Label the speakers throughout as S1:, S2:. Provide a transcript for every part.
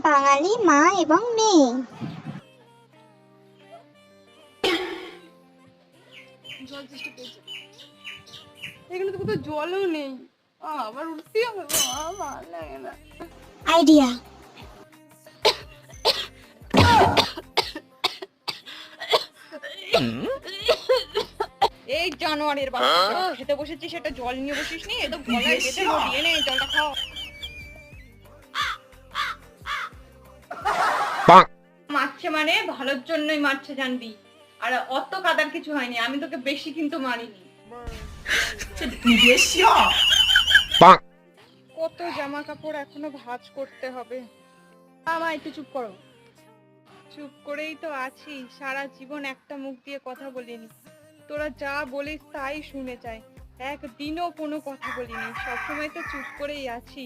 S1: বাঙালি মা এবং মেয়ে।
S2: জল চেষ্টা করছে, এখানে তো কোথাও জলও নেই। আবার উঠতে হবে, ভালো লাগে না।
S1: আইডিয়া।
S2: এই জানোয়ারের বাচ্চা, খেতে বসেছিস সেটা জল নিয়ে বসিস নি, এত গলায় বেঁধে দিয়ে নে জলটা খাও। মারছে মানে ভালোর জন্যই মারছে জানবি, আর অত কাদার কিছু হয়নি, আমি তোকে বেশি কিন্তু মারিনি। কত জামা কাপড় এখনো ভাঁজ করতে হবে। মা একটু চুপ করো। চুপ করেই তো আছি, সারা জীবন একটা মুখ দিয়ে কথা বলিনি, তোরা যা বলিস তাই শুনে যাই, একদিনও কোনো কথা বলিনি, সবসময় তো চুপ করেই আছি।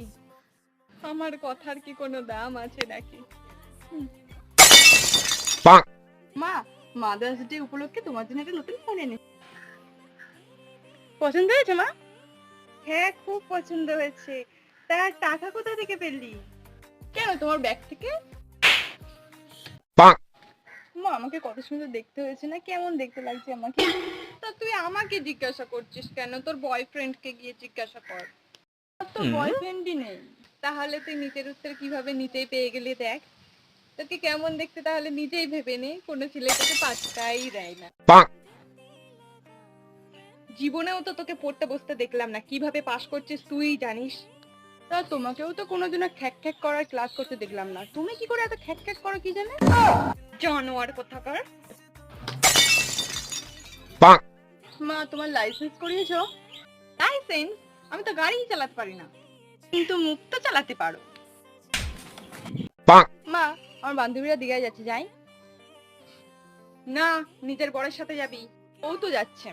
S2: আমার কথার কি কোনো দাম আছে নাকি? মা, মাদার্স ডে উপলক্ষে তোমার জন্য একটা নতুন ফোন এনে। পছন্দ হয়েছে মা? হ্যাঁ, খুব পছন্দ হয়েছে। তার টাকা কোথা থেকে পেলি? কেন, তোমার ব্যাগ থেকে। মা, আমাকে কত সুন্দর দেখতে হয়েছে না? কেমন দেখতে লাগছে আমাকে? তা তুই আমাকে জিজ্ঞাসা করছিস কেন? তোর বয়ফ্রেন্ডকে গিয়ে জিজ্ঞাসা কর। তোর বয়ফ্রেন্ডই নেই, তাহলে তুই নিচের উত্তর কিভাবে নিতেই পেয়ে গেলি? দেখ তোকে কেমন দেখতে, তাহলে নিজেই ভেবে নে। কোনো ছেলে তোকে পাত্তাই দেয় না। জীবনেও তো তোকে পড়তে বসতে দেখলাম না, কিভাবে পাস করছিস তুই জানিস। তা তোমাকেও তো কোনোদিনও খ্যাক খ্যাক করার ক্লাস করতে দেখলাম না, তুমি কি করে এত খ্যাক খ্যাক করো কি জানে? জানোয়ার কোথাকার। মা, তোমার লাইসেন্স করিয়েছো? লাইসেন্স? আমি তো গাড়ি চালাতে পারি না, কিন্তু মুখ তো চালাতে পারো। মা, আমার বান্ধবীরা দীঘায় যাচ্ছে, যাই? না, নিজের বরের সাথে যাবি, ও তো যাচ্ছে।